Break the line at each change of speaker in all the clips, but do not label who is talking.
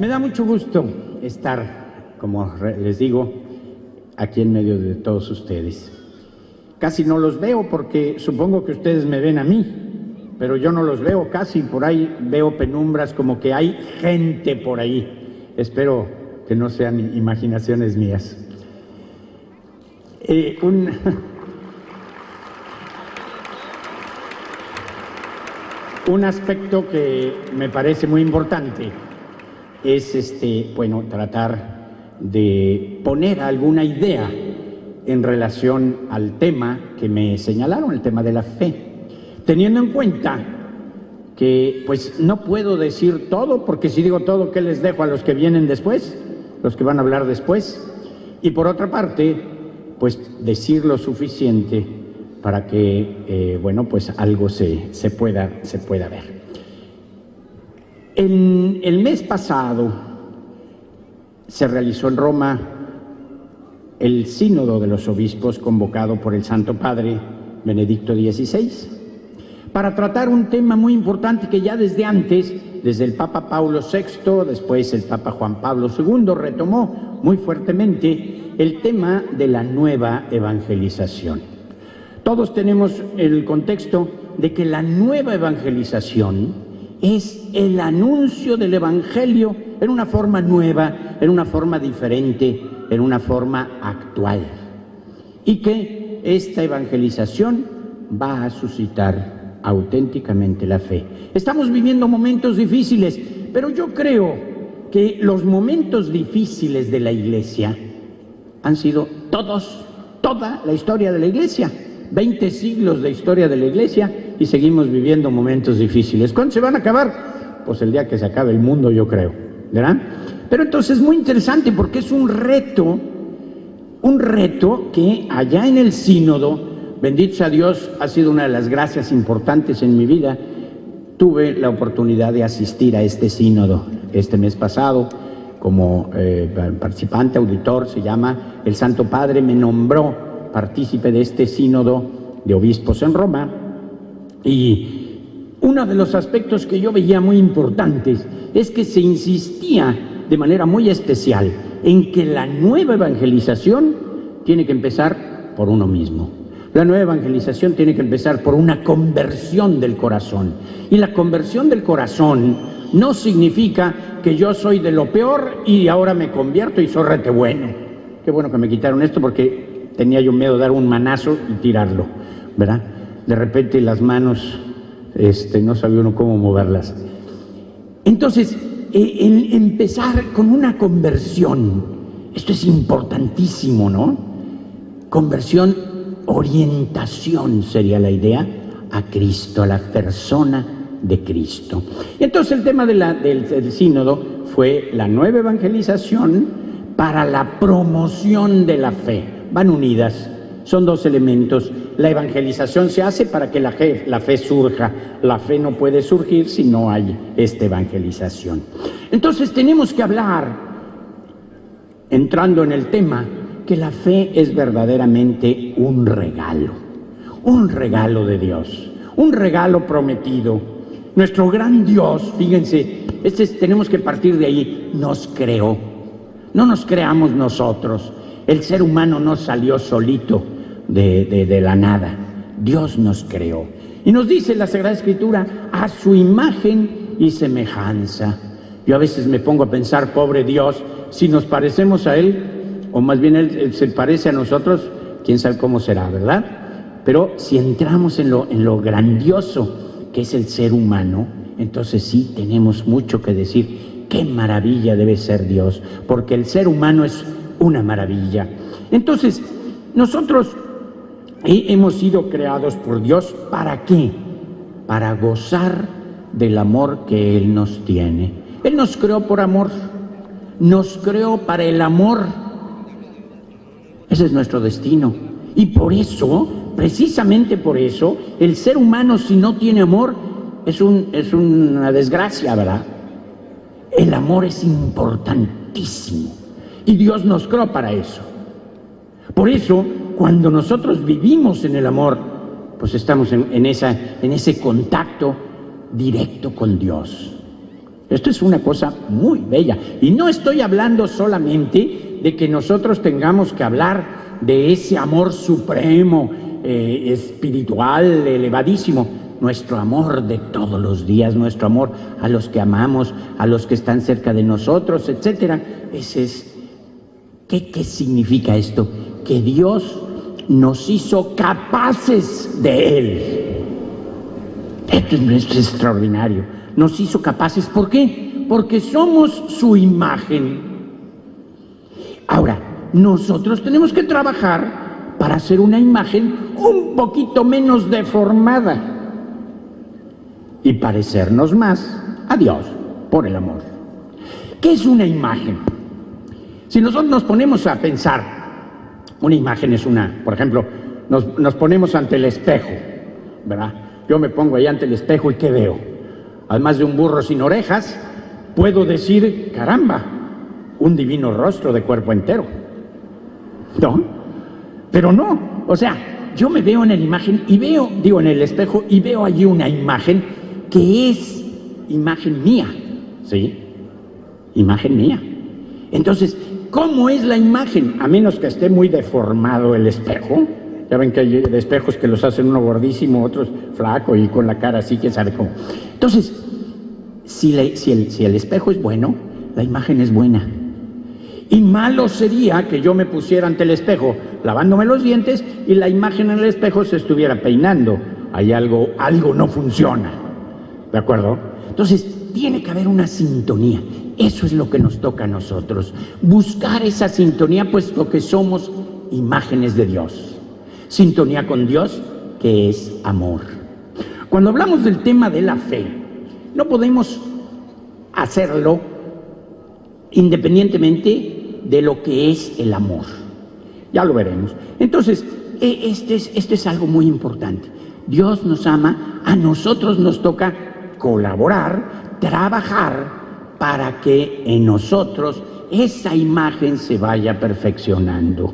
Me da mucho gusto estar, como les digo, aquí en medio de todos ustedes. Casi no los veo porque supongo que ustedes me ven a mí, pero yo no los veo casi. Por ahí veo penumbras, como que hay gente por ahí. Espero que no sean imaginaciones mías. Un aspecto que me parece muy importante es tratar de poner alguna idea en relación al tema que me señalaron, el tema de la fe, teniendo en cuenta que pues no puedo decir todo, porque si digo todo, ¿qué les dejo a los que vienen después, los que van a hablar después? Y por otra parte, pues decir lo suficiente para que algo se pueda ver. En el mes pasado se realizó en Roma el Sínodo de los Obispos, convocado por el Santo Padre Benedicto XVI, para tratar un tema muy importante que ya desde antes, desde el Papa Paulo VI, después el Papa Juan Pablo II, retomó muy fuertemente el tema de la nueva evangelización. Todos tenemos el contexto de que la nueva evangelización es el anuncio del Evangelio en una forma nueva, en una forma diferente, en una forma actual. Y que esta evangelización va a suscitar auténticamente la fe. Estamos viviendo momentos difíciles, pero yo creo que los difíciles de la Iglesia han sido toda la historia de la Iglesia. 20 siglos de historia de la Iglesia y seguimos viviendo momentos difíciles. ¿Cuándo se van a acabar? Pues el día que se acabe el mundo, yo creo, ¿verdad? Pero entonces es muy interesante porque es un reto que allá en el sínodo, bendito sea Dios, ha sido una de las gracias importantes en mi vida. Tuve la oportunidad de asistir a este sínodo este mes pasado como participante, auditor. Se llama, el Santo Padre me nombró partícipe de este sínodo de obispos en Roma, y uno de los aspectos que yo veía muy importantes es que se insistía de manera muy especial en que la nueva evangelización tiene que empezar por uno mismo. La nueva evangelización tiene que empezar por una conversión del corazón, y la conversión del corazón no significa que yo soy de lo peor y ahora me convierto y soy rete bueno. Qué bueno que me quitaron esto, porque tenía yo miedo de dar un manazo y tirarlo, ¿verdad? De repente las manos, no sabía uno cómo moverlas. Entonces, el empezar con una conversión, esto es importantísimo, ¿no? Conversión, orientación sería la idea a Cristo, a la persona de Cristo. Entonces el tema del sínodo fue la nueva evangelización para la promoción de la fe. Van unidas, son dos elementos. La evangelización se hace para que la fe surja. La fe no puede surgir si no hay esta evangelización. Entonces tenemos que hablar, entrando en el tema, que la fe es verdaderamente un regalo de Dios, un regalo prometido. Nuestro gran Dios, fíjense, tenemos que partir de ahí, nos creó. No nos creamos nosotros. El ser humano no salió solito de la nada. Dios nos creó. Y nos dice la Sagrada Escritura, a su imagen y semejanza. Yo a veces me pongo a pensar, pobre Dios, si nos parecemos a Él, o más bien Él se parece a nosotros, quién sabe cómo será, ¿verdad? Pero si entramos en lo grandioso que es el ser humano, entonces sí tenemos mucho que decir. Qué maravilla debe ser Dios, porque el ser humano es una maravilla. Entonces, nosotros hemos sido creados por Dios, ¿para qué? Para gozar del amor que Él nos tiene. Él nos creó por amor, nos creó para el amor. Ese es nuestro destino. Y por eso, precisamente por eso, el ser humano, si no tiene amor, es una desgracia, ¿verdad? El amor es importantísimo y Dios nos creó para eso. Por eso, cuando nosotros vivimos en el amor, pues estamos en ese contacto directo con Dios. Esto es una cosa muy bella. Y no estoy hablando solamente de que nosotros tengamos que hablar de ese amor supremo, espiritual, elevadísimo. Nuestro amor de todos los días, nuestro amor a los que amamos, a los que están cerca de nosotros, etc. Ese es. ¿Qué significa esto? Que Dios nos hizo capaces de Él. Esto es extraordinario. Nos hizo capaces. ¿Por qué? Porque somos su imagen. Ahora, nosotros tenemos que trabajar para hacer una imagen un poquito menos deformada y parecernos más a Dios por el amor. ¿Qué es una imagen? Si nosotros nos ponemos a pensar, una imagen es por ejemplo, nos ponemos ante el espejo, ¿verdad? Yo me pongo ahí ante el espejo y ¿qué veo? Además de un burro sin orejas, puedo decir, caramba, un divino rostro de cuerpo entero. ¿No? Pero no, o sea, yo me veo en la imagen y en el espejo y veo allí una imagen que es imagen mía, ¿sí? Imagen mía. Entonces, ¿cómo es la imagen? A menos que esté muy deformado el espejo. Ya ven que hay espejos que los hacen uno gordísimo, otros flaco y con la cara así, quién sabe cómo. Entonces, si el espejo es bueno, la imagen es buena. Y malo sería que yo me pusiera ante el espejo lavándome los dientes y la imagen en el espejo se estuviera peinando. Hay algo no funciona. ¿De acuerdo? Entonces, tiene que haber una sintonía. Eso es lo que nos toca a nosotros. Buscar esa sintonía, puesto que somos imágenes de Dios. Sintonía con Dios, que es amor. Cuando hablamos del tema de la fe, no podemos hacerlo independientemente de lo que es el amor. Ya lo veremos. Entonces, esto es algo muy importante. Dios nos ama, a nosotros nos toca colaborar, trabajar para que en nosotros esa imagen se vaya perfeccionando.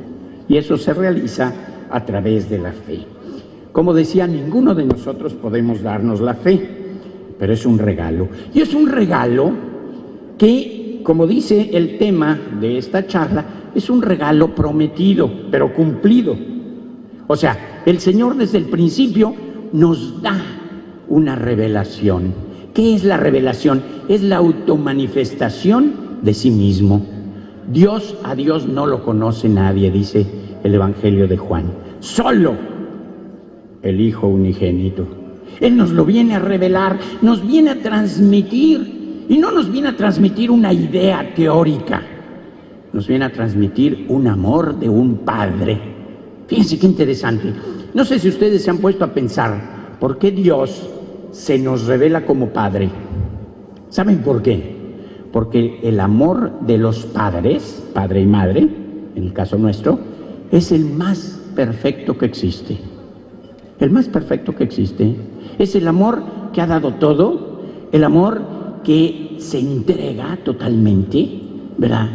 Y eso se realiza a través de la fe. Como decía, ninguno de nosotros podemos darnos la fe, pero es un regalo. Y es un regalo que, como dice el tema de esta charla, es un regalo prometido, pero cumplido. O sea, el Señor desde el principio nos da una revelación. ¿Qué es la revelación? Es la automanifestación de sí mismo. A Dios no lo conoce nadie, dice el Evangelio de Juan. Solo el Hijo unigénito. Él nos lo viene a revelar, nos viene a transmitir, y no nos viene a transmitir una idea teórica, nos viene a transmitir un amor de un Padre. Fíjense qué interesante. No sé si ustedes se han puesto a pensar por qué Dios se nos revela como Padre. ¿Saben por qué? Porque el amor de los padres, padre y madre, en el caso nuestro, es el más perfecto que existe. El más perfecto que existe. Es el amor que ha dado todo, el amor que se entrega totalmente, ¿verdad?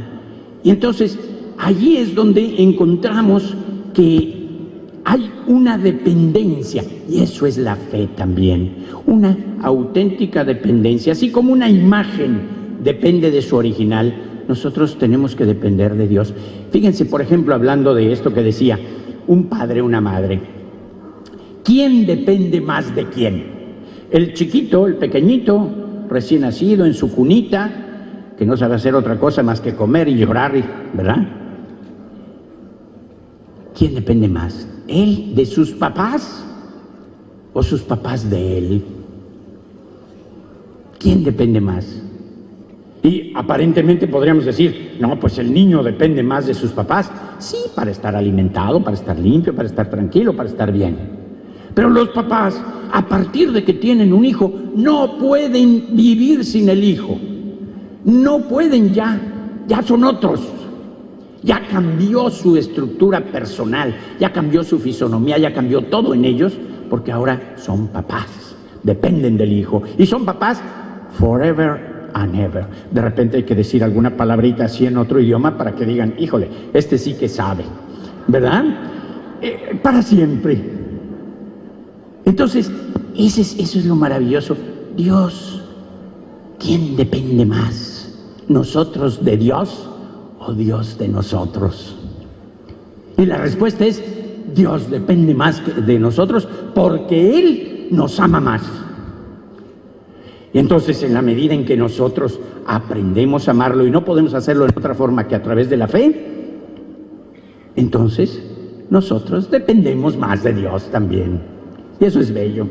Y entonces, allí es donde encontramos que hay una dependencia, y eso es la fe también, una auténtica dependencia, así como una imagen depende de su original, nosotros tenemos que depender de Dios. Fíjense, por ejemplo, hablando de esto que decía, un padre, una madre. ¿Quién depende más de quién? El chiquito, el pequeñito, recién nacido en su cunita, que no sabe hacer otra cosa más que comer y llorar, ¿verdad? ¿Quién depende más? ¿Él de sus papás o sus papás de él? ¿Quién depende más? Y aparentemente podríamos decir, no, pues el niño depende más de sus papás. Sí, para estar alimentado, para estar limpio, para estar tranquilo, para estar bien. Pero los papás, a partir de que tienen un hijo, no pueden vivir sin el hijo. No pueden ya son otros. Ya cambió su estructura personal, ya cambió su fisonomía, ya cambió todo en ellos, porque ahora son papás, dependen del hijo. Y son papás forever and ever. De repente hay que decir alguna palabrita así en otro idioma para que digan, híjole, este sí que sabe, ¿verdad? Para siempre. Entonces, eso es lo maravilloso. Dios ¿quién depende más? ¿Nosotros de Dios o Dios de nosotros? Y la respuesta es, Dios depende más de nosotros porque Él nos ama más. Y entonces, en la medida en que nosotros aprendemos a amarlo, y no podemos hacerlo de otra forma que a través de la fe, entonces nosotros dependemos más de Dios también. Y eso es bello.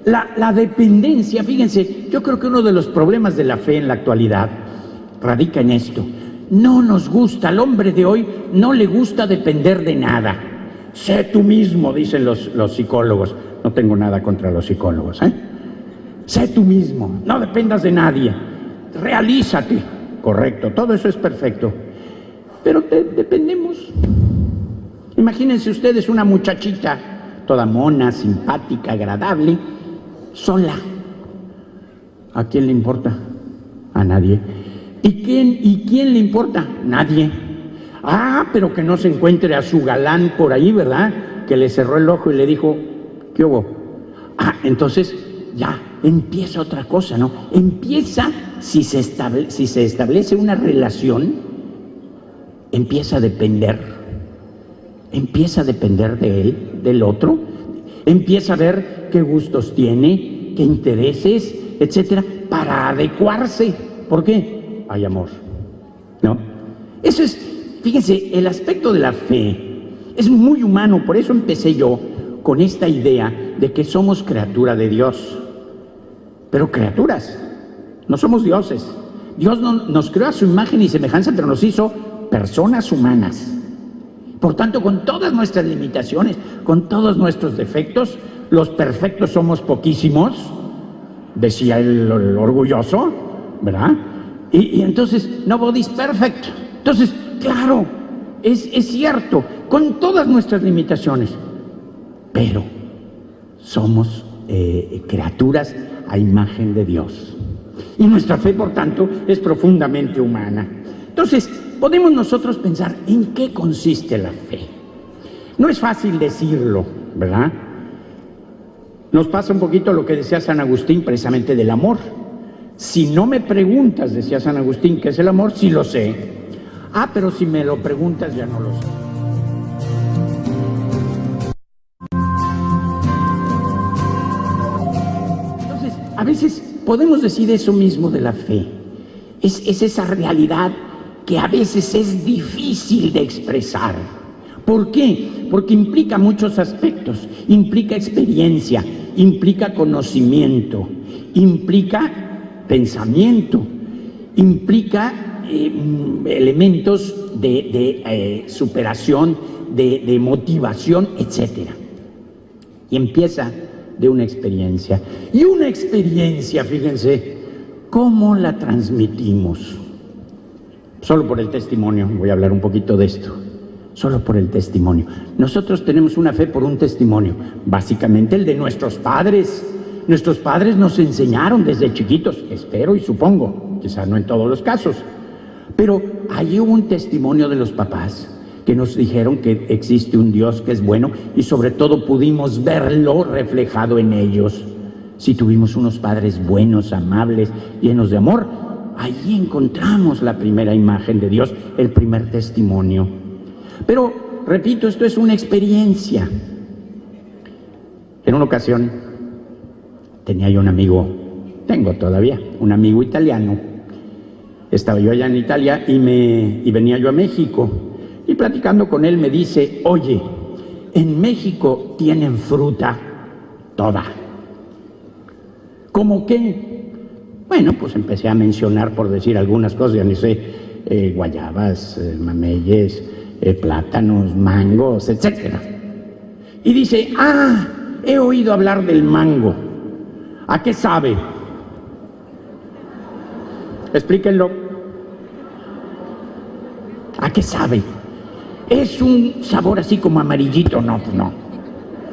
La dependencia, fíjense, yo creo que uno de los problemas de la fe en la actualidad radica en esto. No nos gusta, al hombre de hoy no le gusta depender de nada. Sé tú mismo, dicen los psicólogos. No tengo nada contra los psicólogos, ¿eh? Sé tú mismo, no dependas de nadie. Realízate. Correcto, todo eso es perfecto. Pero dependemos. Imagínense ustedes una muchachita, toda mona, simpática, agradable, sola. ¿A quién le importa? A nadie. ¿Y quién le importa? Nadie. Ah, pero que no se encuentre a su galán por ahí, ¿verdad? Que le cerró el ojo y le dijo, ¿qué hubo? Ah, entonces ya empieza otra cosa, ¿no? Empieza, si se establece una relación, empieza a depender de él, del otro, empieza a ver qué gustos tiene, qué intereses, etcétera, para adecuarse. ¿Por qué? Hay amor, ¿no? Eso es, fíjense, el aspecto de la fe es muy humano. Por eso empecé yo con esta idea de que somos criatura de Dios, pero criaturas, no somos dioses. Dios nos creó a su imagen y semejanza, pero nos hizo personas humanas. Por tanto, con todas nuestras limitaciones, con todos nuestros defectos, los perfectos somos poquísimos, decía el orgulloso, ¿verdad? Y entonces, nobody's perfect. Entonces, claro, es cierto, con todas nuestras limitaciones, pero somos criaturas a imagen de Dios. Y nuestra fe, por tanto, es profundamente humana. Entonces, podemos nosotros pensar en qué consiste la fe. No es fácil decirlo, ¿verdad? Nos pasa un poquito lo que decía San Agustín precisamente del amor. Si no me preguntas, decía San Agustín, ¿qué es el amor? Sí lo sé. Ah, pero si me lo preguntas ya no lo sé. Entonces, a veces podemos decir eso mismo de la fe. Es esa realidad que a veces es difícil de expresar. ¿Por qué? Porque implica muchos aspectos. Implica experiencia, implica conocimiento, implica pensamiento, implica elementos de superación, de motivación, etc. Y empieza de una experiencia. Y una experiencia, fíjense, ¿cómo la transmitimos? Solo por el testimonio, voy a hablar un poquito de esto. Solo por el testimonio. Nosotros tenemos una fe por un testimonio, básicamente el de nuestros padres. Nuestros padres nos enseñaron desde chiquitos, espero y supongo, quizás no en todos los casos, pero allí hubo un testimonio de los papás que nos dijeron que existe un Dios que es bueno y sobre todo pudimos verlo reflejado en ellos. Si tuvimos unos padres buenos, amables, llenos de amor, allí encontramos la primera imagen de Dios, el primer testimonio. Pero, repito, esto es una experiencia. En una ocasión tenía yo un amigo, tengo todavía, un amigo italiano. Estaba yo allá en Italia y venía yo a México. Y platicando con él me dice, oye, en México tienen fruta toda. ¿Cómo qué? Bueno, pues empecé a mencionar, por decir algunas cosas, ya ni sé, guayabas, mameyes, plátanos, mangos, etc. Y dice, he oído hablar del mango. ¿A qué sabe? Explíquenlo. ¿A qué sabe? ¿Es un sabor así como amarillito? No, pues no.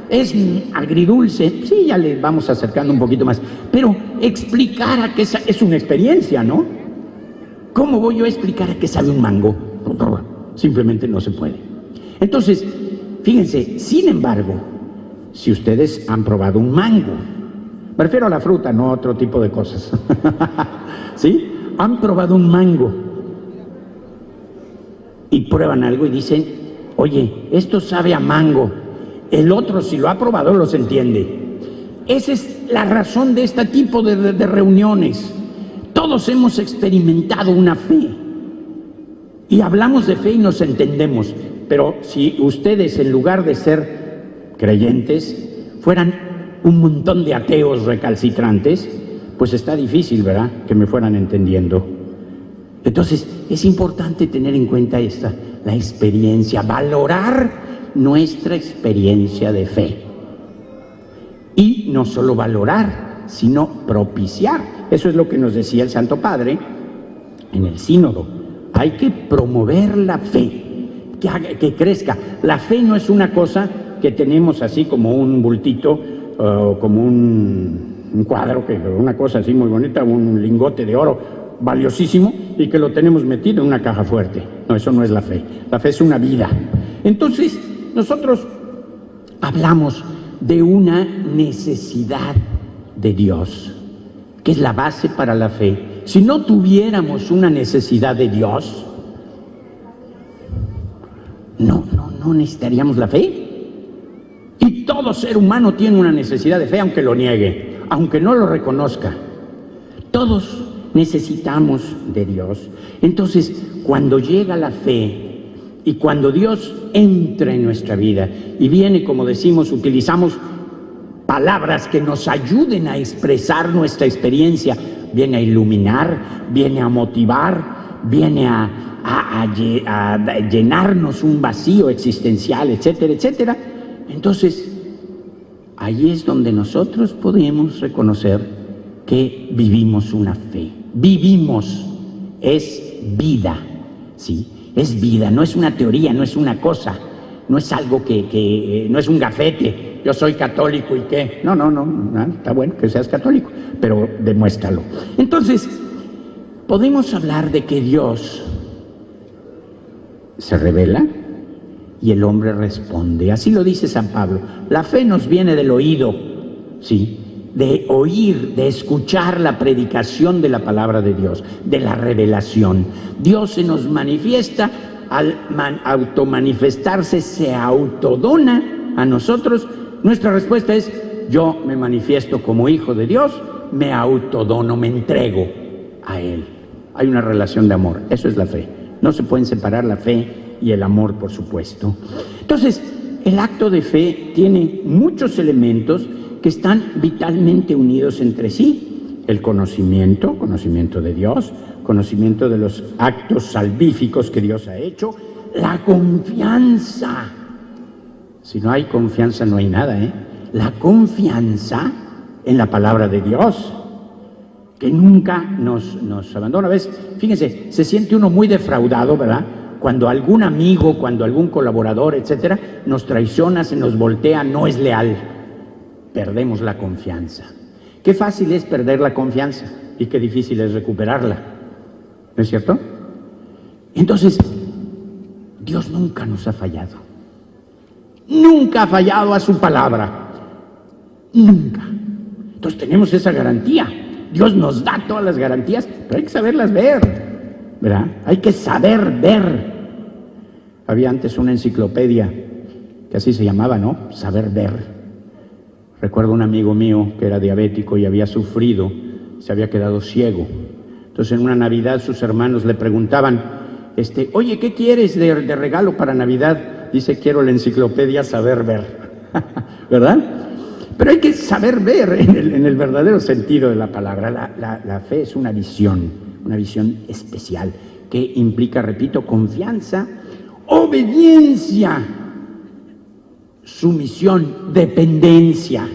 ¿Es agridulce? Sí, ya le vamos acercando un poquito más. Pero explicar a qué es una experiencia, ¿no? ¿Cómo voy yo a explicar a qué sabe un mango? Simplemente no se puede. Entonces, fíjense, sin embargo, si ustedes han probado un mango, me refiero a la fruta, no a otro tipo de cosas. ¿sí? Han probado un mango y prueban algo y dicen, oye, esto sabe a mango. El otro, si lo ha probado, los entiende. Esa es la razón de este tipo de reuniones. Todos hemos experimentado una fe y hablamos de fe y nos entendemos. Pero si ustedes, en lugar de ser creyentes, fueran un montón de ateos recalcitrantes, pues está difícil, ¿verdad?, que me fueran entendiendo. Entonces, es importante tener en cuenta la experiencia, valorar nuestra experiencia de fe. Y no solo valorar, sino propiciar. Eso es lo que nos decía el Santo Padre en el sínodo. Hay que promover la fe, que crezca. La fe no es una cosa que tenemos así como un bultito, como un cuadro, una cosa así muy bonita, un lingote de oro valiosísimo y que lo tenemos metido en una caja fuerte. No, eso no es la fe. La fe es una vida. Entonces, nosotros hablamos de una necesidad de Dios, que es la base para la fe. Si no tuviéramos una necesidad de Dios, no necesitaríamos la fe. Y todo ser humano tiene una necesidad de fe, aunque lo niegue, aunque no lo reconozca. Todos necesitamos de Dios. Entonces, cuando llega la fe y cuando Dios entra en nuestra vida y viene, como decimos, utilizamos palabras que nos ayuden a expresar nuestra experiencia, viene a iluminar, viene a motivar, viene a llenarnos un vacío existencial, etcétera, etcétera. Entonces, ahí es donde nosotros podemos reconocer que vivimos una fe. Vivimos, es vida, ¿sí? Es vida, no es una teoría, no es una cosa, no es algo que no es un gafete. Yo soy católico y ¿qué? No, está bueno que seas católico, pero demuéstralo. Entonces, podemos hablar de que Dios se revela y el hombre responde. Así lo dice San Pablo. La fe nos viene del oído, ¿sí?, de oír, de escuchar la predicación de la palabra de Dios, de la revelación. Dios se nos manifiesta, al automanifestarse se autodona a nosotros. Nuestra respuesta es, yo me manifiesto como hijo de Dios, me autodono, me entrego a Él. Hay una relación de amor, eso es la fe. No se pueden separar la fe y el amor, por supuesto. Entonces, el acto de fe tiene muchos elementos que están vitalmente unidos entre sí. El conocimiento de Dios, conocimiento de los actos salvíficos que Dios ha hecho, la confianza. Si no hay confianza no hay nada, ¿eh? La confianza en la palabra de Dios, que nunca nos abandona. A veces, fíjense, se siente uno muy defraudado, ¿verdad?, cuando algún amigo, cuando algún colaborador, etcétera, nos traiciona, se nos voltea, no es leal. Perdemos la confianza. Qué fácil es perder la confianza y qué difícil es recuperarla. ¿No es cierto? Entonces, Dios nunca nos ha fallado. Nunca ha fallado a su palabra. Nunca. Entonces tenemos esa garantía. Dios nos da todas las garantías, pero hay que saberlas ver, ¿verdad? Hay que saber ver. Había antes una enciclopedia que así se llamaba, ¿no? Saber ver. Recuerdo un amigo mío que era diabético y había sufrido, se había quedado ciego. Entonces en una Navidad sus hermanos le preguntaban, oye, ¿qué quieres de regalo para Navidad? Dice, quiero la enciclopedia Saber Ver, ¿verdad? Pero hay que saber ver en el verdadero sentido de la palabra. La fe es una visión especial que implica, repito, confianza, obediencia, sumisión, dependencia.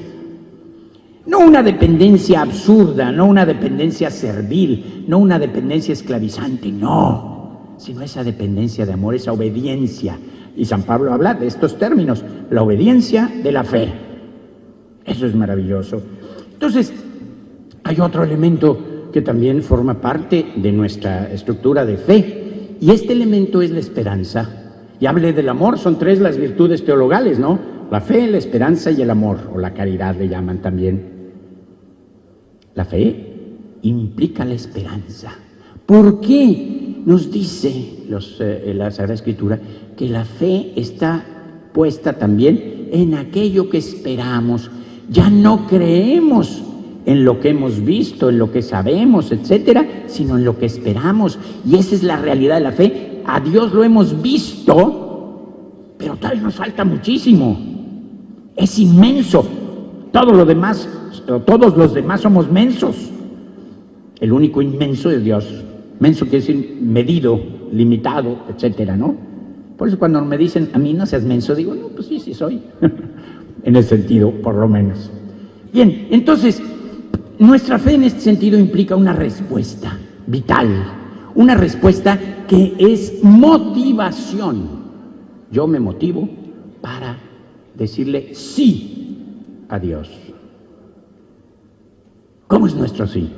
No una dependencia absurda, no una dependencia servil, no una dependencia esclavizante, no, sino esa dependencia de amor, esa obediencia. Y San Pablo habla de estos términos, la obediencia de la fe. Eso es maravilloso. Entonces, hay otro elemento que también forma parte de nuestra estructura de fe, y este elemento es la esperanza. Y hablé del amor, son tres las virtudes teologales, ¿no? La fe, la esperanza y el amor, o la caridad le llaman también. La fe implica la esperanza. ¿Por qué nos dice la Sagrada Escritura que la fe está puesta también en aquello que esperamos? Ya no creemos en lo que hemos visto, en lo que sabemos, etcétera, sino en lo que esperamos. Y esa es la realidad de la fe. A Dios lo hemos visto, pero todavía nos falta muchísimo. Es inmenso. Todo lo demás, todos los demás somos mensos. El único inmenso es Dios. Menso quiere decir medido, limitado, etcétera, ¿no? Por eso cuando me dicen a mí no seas menso, digo, no, pues sí soy. En ese sentido, por lo menos. Bien, entonces, nuestra fe en este sentido implica una respuesta vital, una respuesta que es motivación. Yo me motivo para decirle sí a Dios. ¿Cómo es nuestro sí?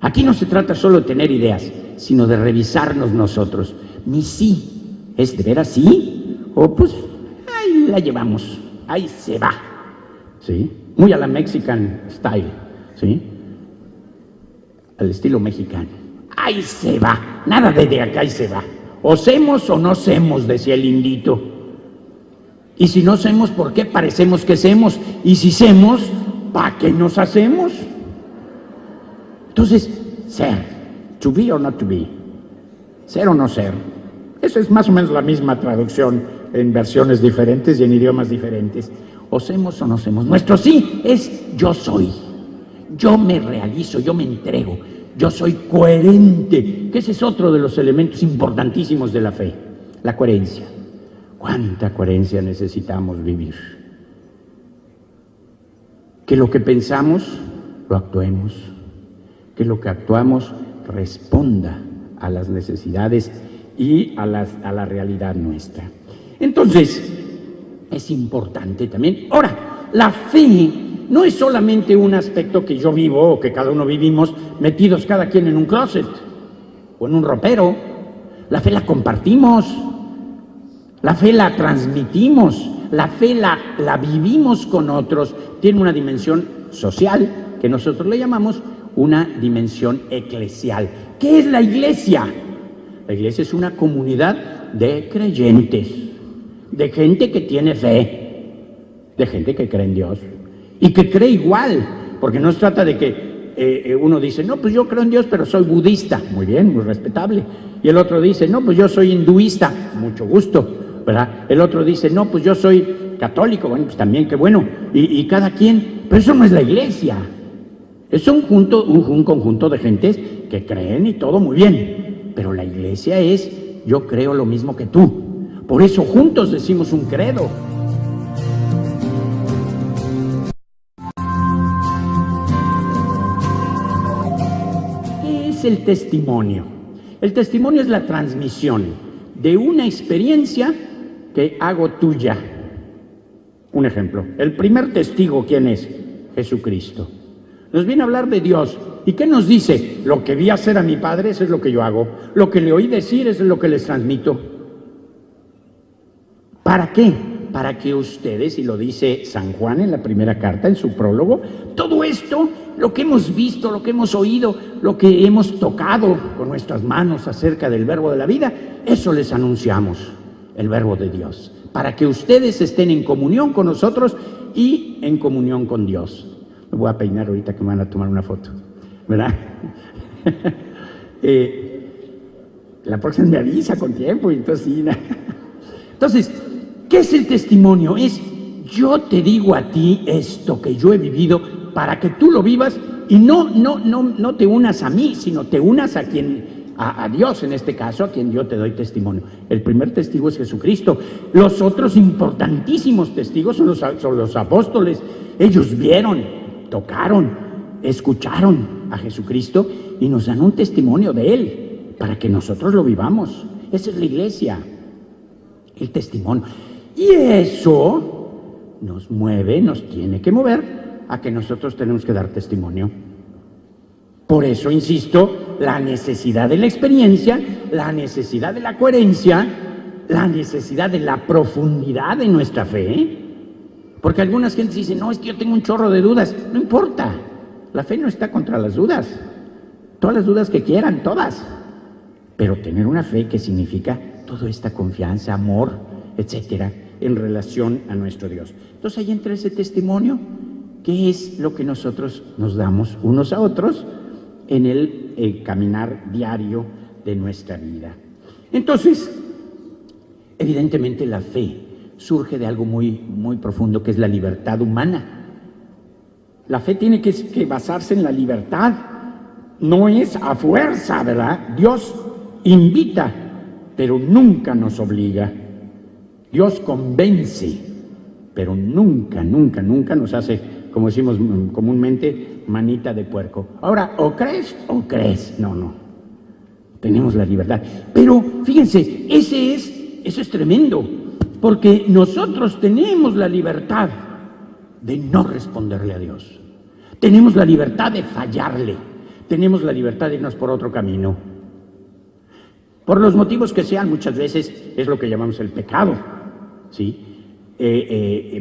Aquí no se trata solo de tener ideas, sino de revisarnos nosotros. Mi sí, ¿es de veras sí? O pues, ahí la llevamos, ahí se va, ¿sí? Muy a la Mexican style, ¿sí? Al estilo mexicano. Ahí se va, nada de acá, ahí se va. O semos o no semos, decía el indito. Y si no semos, ¿por qué parecemos que semos? Y si semos, ¿para qué nos hacemos? Entonces, ser, to be or not to be, ser o no ser. Eso es más o menos la misma traducción en versiones diferentes y en idiomas diferentes. O semos o no semos. Nuestro sí es yo soy, yo me realizo, yo me entrego, yo soy coherente, que ese es otro de los elementos importantísimos de la fe, la coherencia. ¿Cuánta coherencia necesitamos vivir? Que lo que pensamos lo actuemos, que lo que actuamos responda a las necesidades y a la realidad nuestra. Entonces, es importante también. Ahora, la fe no es solamente un aspecto que yo vivo o que cada uno vivimos metidos cada quien en un closet o en un ropero. La fe la compartimos, la fe la transmitimos, la fe la vivimos con otros. Tiene una dimensión social que nosotros le llamamos una dimensión eclesial. ¿Qué es la iglesia? La iglesia es una comunidad de creyentes, de gente que tiene fe, de gente que cree en Dios y que cree igual, porque no se trata de que uno dice, no, pues yo creo en Dios, pero soy budista. Muy bien, muy respetable. Y el otro dice, no, pues yo soy hinduista. Mucho gusto, ¿verdad? El otro dice, no, pues yo soy católico. Bueno, pues también, qué bueno. Y cada quien, pero eso no es la iglesia. Es un conjunto de gentes que creen y todo muy bien, pero la iglesia es, yo creo lo mismo que tú. Por eso juntos decimos un credo. ¿Qué es el testimonio? El testimonio es la transmisión de una experiencia que hago tuya. Un ejemplo, el primer testigo, ¿quién es? Jesucristo. Nos viene a hablar de Dios. ¿Y qué nos dice? Lo que vi hacer a mi padre, eso es lo que yo hago. Lo que le oí decir, eso es lo que les transmito. ¿Para qué? Para que ustedes, y lo dice San Juan en la primera carta, en su prólogo, todo esto, lo que hemos visto, lo que hemos oído, lo que hemos tocado con nuestras manos acerca del verbo de la vida, eso les anunciamos, el verbo de Dios. Para que ustedes estén en comunión con nosotros y en comunión con Dios. Me voy a peinar ahorita que me van a tomar una foto, ¿verdad? La próxima me avisa con tiempo y entonces sí. Entonces, ¿qué es el testimonio? Es yo te digo a ti esto que yo he vivido para que tú lo vivas y no te unas a mí, sino te unas a a Dios en este caso, a quien yo te doy testimonio. El primer testigo es Jesucristo. Los otros importantísimos testigos son los apóstoles. Ellos vieron, tocaron, escucharon a Jesucristo y nos dan un testimonio de Él para que nosotros lo vivamos. Esa es la iglesia, el testimonio. Y eso nos mueve, nos tiene que mover a que nosotros tenemos que dar testimonio. Por eso, insisto, la necesidad de la experiencia, la necesidad de la coherencia, la necesidad de la profundidad de nuestra fe. Porque algunas gentes dicen, no, es que yo tengo un chorro de dudas. No importa, La fe no está contra las dudas. Todas las dudas que quieran, todas. Pero tener una fe que significa toda esta confianza, amor, etcétera, en relación a nuestro Dios. Entonces ahí entra ese testimonio, que es lo que nosotros nos damos unos a otros en el caminar diario de nuestra vida. Entonces, evidentemente la fe surge de algo muy, muy profundo, que es la libertad humana. La fe tiene que basarse en la libertad, no es a fuerza, ¿verdad? Dios invita, pero nunca nos obliga. Dios convence, pero nunca, nunca, nunca nos hace, como decimos comúnmente, manita de puerco. Ahora, o crees. No. Tenemos la libertad. Pero, fíjense, eso es tremendo, porque nosotros tenemos la libertad de no responderle a Dios. Tenemos la libertad de fallarle. Tenemos la libertad de irnos por otro camino. Por los motivos que sean, muchas veces es lo que llamamos el pecado, ¿sí?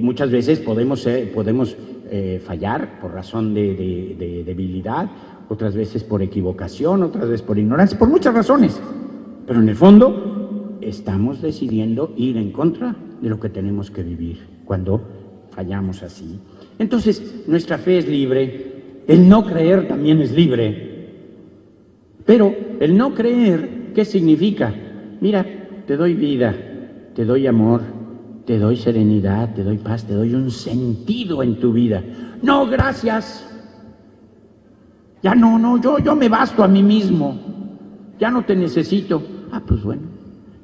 Muchas veces podemos fallar por razón de debilidad, otras veces por equivocación, otras veces por ignorancia, por muchas razones. Pero en el fondo estamos decidiendo ir en contra de lo que tenemos que vivir cuando fallamos así. Entonces, nuestra fe es libre, el no creer también es libre. Pero el no creer, ¿qué significa? Mira, te doy vida, te doy amor, te doy serenidad, te doy paz, te doy un sentido en tu vida. No, gracias. Ya no, yo me basto a mí mismo. Ya no te necesito. Ah, pues bueno.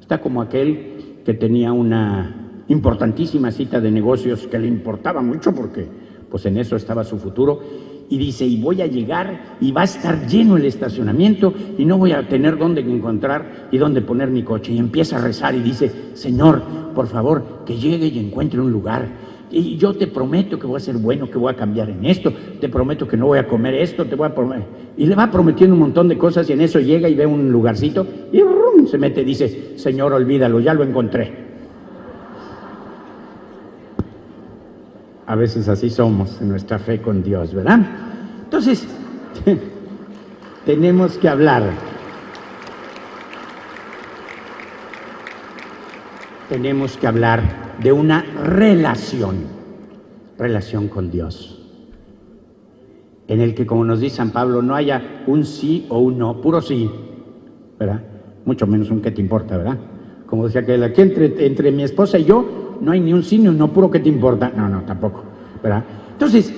Está como aquel que tenía una importantísima cita de negocios que le importaba mucho porque pues en eso estaba su futuro. Y dice, y voy a llegar y va a estar lleno el estacionamiento y no voy a tener dónde encontrar y dónde poner mi coche. Y empieza a rezar y dice, Señor, por favor, que llegue y encuentre un lugar. Y yo te prometo que voy a ser bueno, que voy a cambiar en esto, te prometo que no voy a comer esto, te voy a prometer. Y le va prometiendo un montón de cosas y en eso llega y ve un lugarcito y ¡rum! Se mete y dice, Señor, olvídalo, ya lo encontré. A veces así somos en nuestra fe con Dios, ¿verdad? Entonces, tenemos que hablar. Tenemos que hablar de una relación con Dios, en el que, como nos dice San Pablo, no haya un sí o un no, puro sí, ¿verdad? Mucho menos un qué te importa, ¿verdad? Como decía que aquí entre mi esposa y yo, no hay ni un sí ni un no, puro qué te importa. No, tampoco, ¿verdad? Entonces,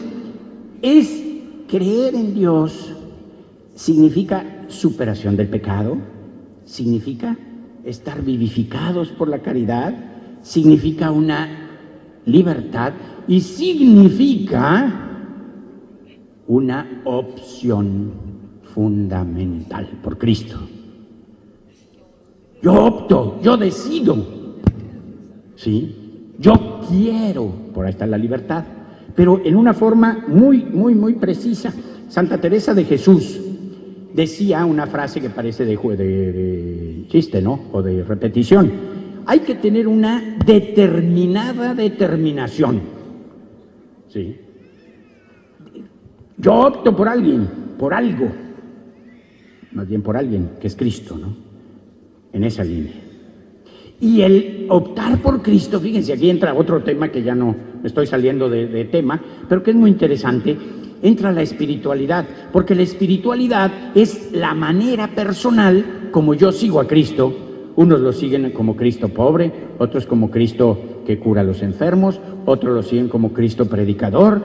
creer en Dios significa superación del pecado, significa estar vivificados por la caridad, significa una libertad y significa una opción fundamental por Cristo. Yo opto, yo decido, ¿sí? Yo quiero, por ahí está la libertad, pero en una forma muy, muy, muy precisa. Santa Teresa de Jesús decía una frase que parece de chiste, ¿no? O de repetición. Hay que tener una determinada determinación, ¿sí? Yo opto por alguien, por algo, más bien por alguien, que es Cristo, ¿no? En esa línea. Y el optar por Cristo, fíjense, aquí entra otro tema que ya no me estoy saliendo de tema, pero que es muy interesante, entra la espiritualidad, porque la espiritualidad es la manera personal como yo sigo a Cristo. Unos lo siguen como Cristo pobre, otros como Cristo que cura a los enfermos, otros lo siguen como Cristo predicador,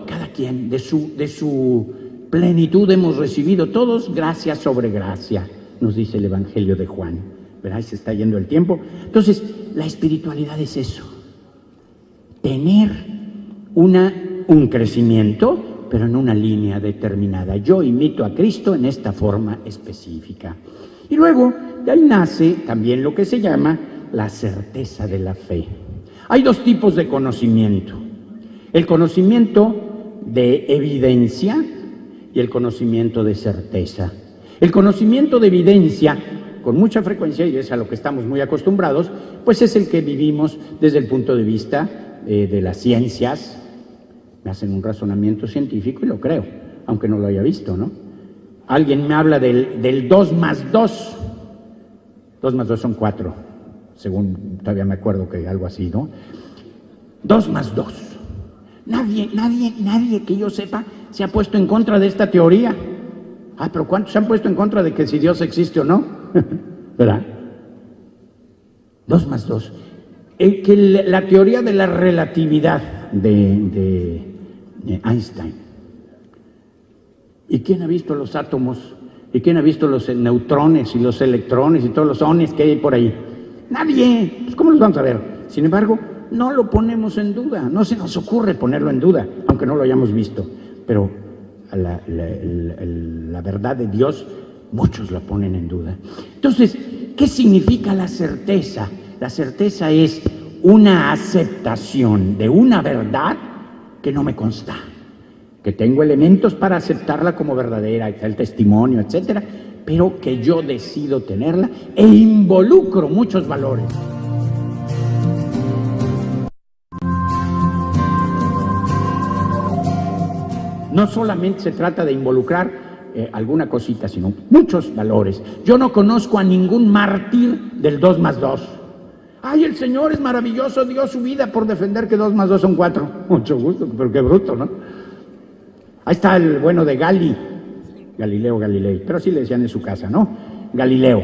cada quien de su plenitud hemos recibido todos gracia sobre gracia, nos dice el Evangelio de Juan. ¿Verdad? Se está yendo el tiempo. Entonces, la espiritualidad es eso, tener un crecimiento, pero en una línea determinada. Yo imito a Cristo en esta forma específica. Y luego, de ahí nace también lo que se llama la certeza de la fe. Hay dos tipos de conocimiento: el conocimiento de evidencia y el conocimiento de certeza. El conocimiento de evidencia, con mucha frecuencia, y es a lo que estamos muy acostumbrados, pues es el que vivimos desde el punto de vista de las ciencias. Me hacen un razonamiento científico y lo creo. aunque no lo haya visto, ¿no? Alguien me habla del 2 más 2. 2 más 2 son 4, según todavía me acuerdo que algo así, ¿no? 2 más 2. Nadie que yo sepa se ha puesto en contra de esta teoría. Ah, pero ¿cuántos se han puesto en contra de que si Dios existe o no? ¿Verdad? 2 más 2. La teoría de la relatividad de Einstein. ¿Y quién ha visto los átomos? ¿Y quién ha visto los neutrones y los electrones y todos los sones que hay por ahí? Nadie. Pues ¿cómo los vamos a ver? Sin embargo, no lo ponemos en duda. No se nos ocurre ponerlo en duda, aunque no lo hayamos visto. Pero la verdad de Dios, muchos la ponen en duda. Entonces, ¿qué significa la certeza? La certeza es una aceptación de una verdad que no me consta, que tengo elementos para aceptarla como verdadera, el testimonio, etcétera, pero que yo decido tenerla e involucro muchos valores. No solamente se trata de involucrar alguna cosita, sino muchos valores. Yo no conozco a ningún mártir del 2 más 2. ¡Ay, el Señor es maravilloso! Dio su vida por defender que 2 más 2 son 4. Mucho gusto, pero qué bruto, ¿no? Ahí está el bueno de Galileo Galilei, pero así le decían en su casa, ¿no? Galileo.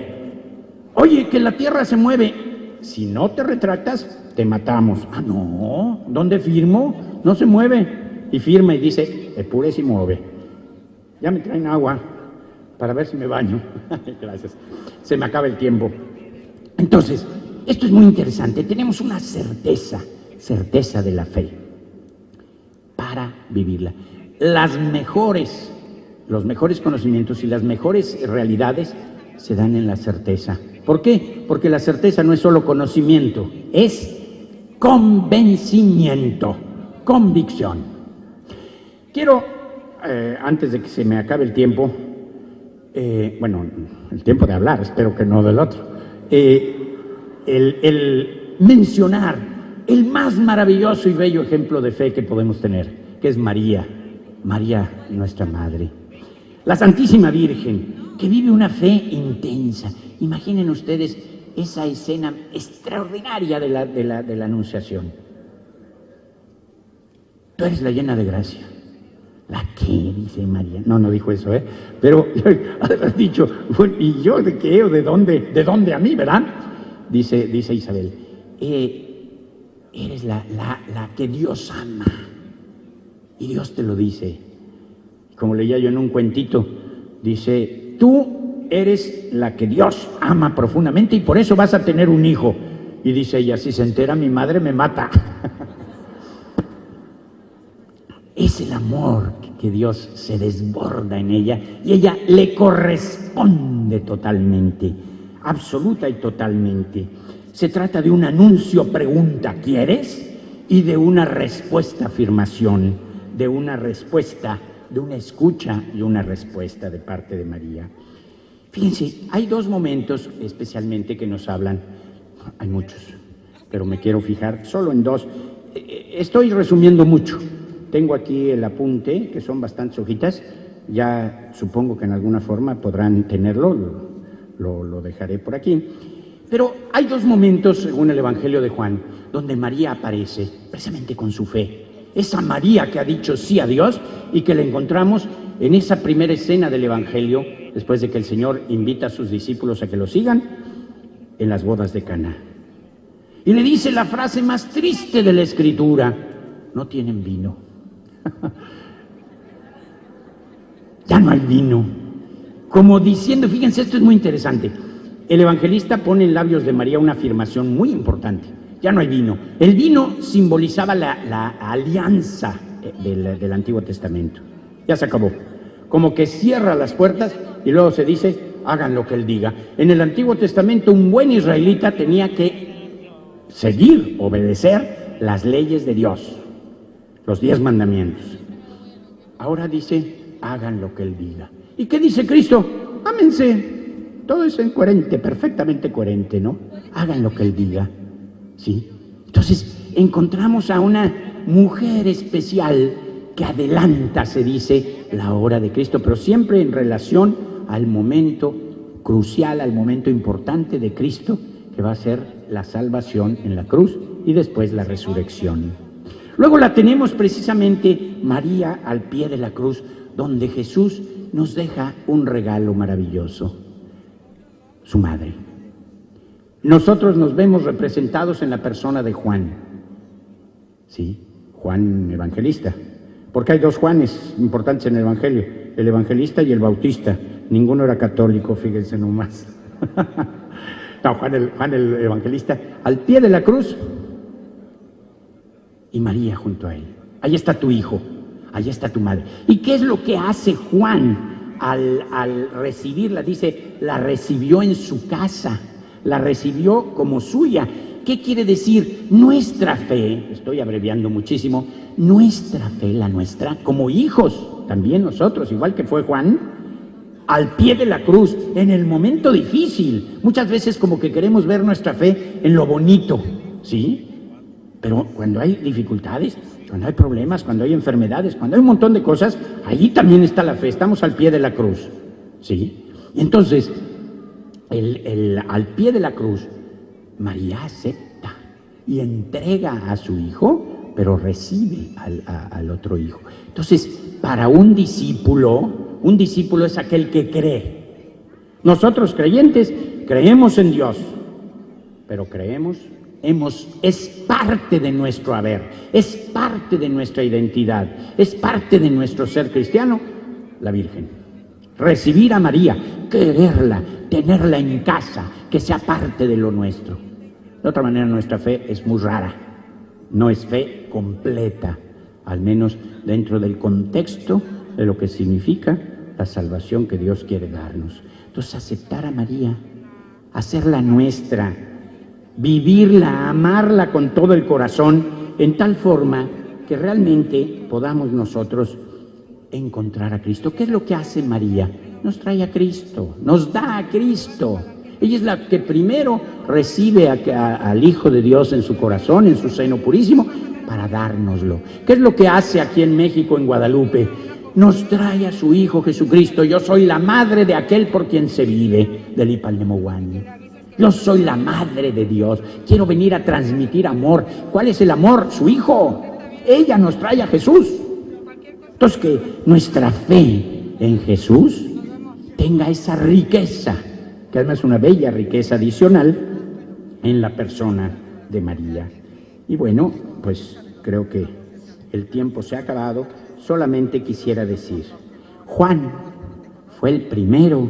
Oye, que la Tierra se mueve. Si no te retractas, te matamos. Ah, no. ¿Dónde firmo? No se mueve. Y firma y dice, epure si mueve. Ya me traen agua para ver si me baño. Gracias. Se me acaba el tiempo. Entonces, esto es muy interesante. Tenemos una certeza de la fe para vivirla. Los mejores conocimientos y las mejores realidades se dan en la certeza. ¿Por qué? Porque la certeza no es solo conocimiento, es convencimiento, convicción. Quiero, antes de que se me acabe el tiempo, el tiempo de hablar, espero que no del otro, el mencionar el más maravilloso y bello ejemplo de fe que podemos tener, que es María, nuestra Madre. La Santísima Virgen, que vive una fe intensa. Imaginen ustedes esa escena extraordinaria de la Anunciación. Tú eres la llena de gracia. ¿La qué? Dice María. No dijo eso, pero haber dicho, bueno, ¿y yo de qué o de dónde? ¿De dónde a mí, verdad? Dice Isabel, eres la que Dios ama. Y Dios te lo dice. Como leía yo en un cuentito, dice, tú eres la que Dios ama profundamente y por eso vas a tener un hijo. Y dice ella, si se entera mi madre me mata. Es el amor que Dios se desborda en ella y ella le corresponde totalmente, absoluta y totalmente. Se trata de un anuncio pregunta, ¿quieres? Y de una respuesta afirmación, de una respuesta, de una escucha y una respuesta de parte de María. Fíjense, hay dos momentos especialmente que nos hablan, hay muchos, pero me quiero fijar solo en dos. Estoy resumiendo mucho. Tengo aquí el apunte, que son bastantes hojitas, ya supongo que en alguna forma podrán tenerlo, lo dejaré por aquí. Pero hay dos momentos, según el Evangelio de Juan, donde María aparece precisamente con su fe. Esa María que ha dicho sí a Dios y que la encontramos en esa primera escena del Evangelio, después de que el Señor invita a sus discípulos a que lo sigan, en las bodas de Caná. Y le dice la frase más triste de la Escritura, no tienen vino. Ya no hay vino. Como diciendo, fíjense, esto es muy interesante. El evangelista pone en labios de María una afirmación muy importante. Ya no hay vino. El vino simbolizaba la alianza del Antiguo Testamento. Ya se acabó. Como que cierra las puertas y luego se dice, hagan lo que él diga. En el Antiguo Testamento un buen israelita tenía que seguir, obedecer las leyes de Dios. Los 10 mandamientos. Ahora dice, hagan lo que él diga. ¿Y qué dice Cristo? Ámense. Todo es coherente, perfectamente coherente, ¿no? Hagan lo que él diga. ¿Sí? Entonces, encontramos a una mujer especial que adelanta, se dice, la hora de Cristo, pero siempre en relación al momento crucial, al momento importante de Cristo, que va a ser la salvación en la cruz y después la resurrección. Luego la tenemos precisamente María al pie de la cruz, donde Jesús nos deja un regalo maravilloso, su madre. Nosotros nos vemos representados en la persona de Juan, ¿sí? Juan Evangelista, porque hay dos Juanes importantes en el Evangelio, el Evangelista y el Bautista. Ninguno era católico, fíjense nomás. No, Juan el Evangelista, al pie de la cruz, y María junto a él. Ahí está tu hijo, ahí está tu madre. ¿Y qué es lo que hace Juan al recibirla? Dice, la recibió en su casa, la recibió como suya. ¿Qué quiere decir? Nuestra fe, estoy abreviando muchísimo, nuestra fe, la nuestra, como hijos, también nosotros, igual que fue Juan, al pie de la cruz, en el momento difícil. Muchas veces como que queremos ver nuestra fe en lo bonito, ¿sí? Pero cuando hay dificultades, cuando hay problemas, cuando hay enfermedades, cuando hay un montón de cosas, allí también está la fe, estamos al pie de la cruz, ¿sí? Y entonces, al pie de la cruz, María acepta y entrega a su hijo, pero recibe al otro hijo. Entonces, para un discípulo es aquel que cree. Nosotros creyentes creemos en Dios, pero es parte de nuestro haber, es parte de nuestra identidad, es parte de nuestro ser cristiano, la Virgen. Recibir a María, quererla, tenerla en casa, que sea parte de lo nuestro. De otra manera, nuestra fe es muy rara, no es fe completa, al menos dentro del contexto de lo que significa la salvación que Dios quiere darnos. Entonces, aceptar a María, hacerla nuestra, vivirla, amarla con todo el corazón, en tal forma que realmente podamos nosotros encontrar a Cristo. ¿Qué es lo que hace María? Nos trae a Cristo, nos da a Cristo. Ella es la que primero recibe al Hijo de Dios en su corazón, en su seno purísimo, para dárnoslo. ¿Qué es lo que hace aquí en México, en Guadalupe? Nos trae a su Hijo Jesucristo. Yo soy la madre de aquel por quien se vive, del Ipalnemohuani. Yo soy la madre de Dios. Quiero venir a transmitir amor. ¿Cuál es el amor? Su Hijo. Ella nos trae a Jesús. Entonces, que nuestra fe en Jesús tenga esa riqueza, que además es una bella riqueza adicional en la persona de María. Y bueno, pues creo que el tiempo se ha acabado. Solamente quisiera decir, Juan fue el primero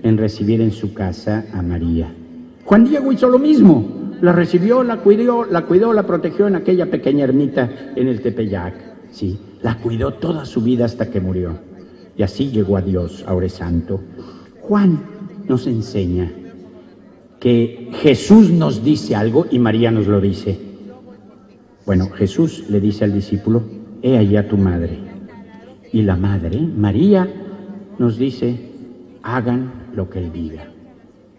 en recibir en su casa a María. Juan Diego hizo lo mismo, la recibió, la cuidó, la protegió en aquella pequeña ermita en el Tepeyac, sí, la cuidó toda su vida hasta que murió. Y así llegó a Dios, ahora es santo. Juan nos enseña que Jesús nos dice algo y María nos lo dice. Bueno, Jesús le dice al discípulo, he allí a tu madre. Y la madre, María, nos dice, hagan lo que Él diga.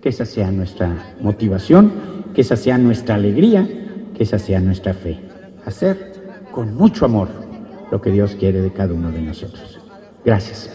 Que esa sea nuestra motivación, que esa sea nuestra alegría, que esa sea nuestra fe. Hacer con mucho amor lo que Dios quiere de cada uno de nosotros. Gracias.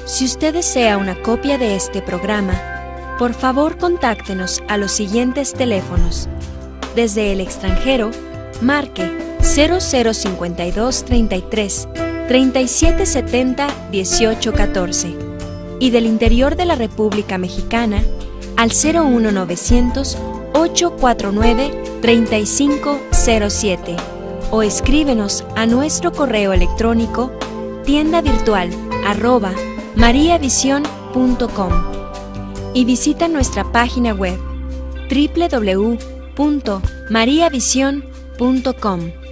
Si usted desea una copia de este programa, por favor contáctenos a los siguientes teléfonos. Desde el extranjero, marque 0052 33 3770 1814 y del interior de la República Mexicana al 01900 849 3507 o escríbenos a nuestro correo electrónico tiendavirtual@mariavision.com y visita nuestra página web www.mariavision.com.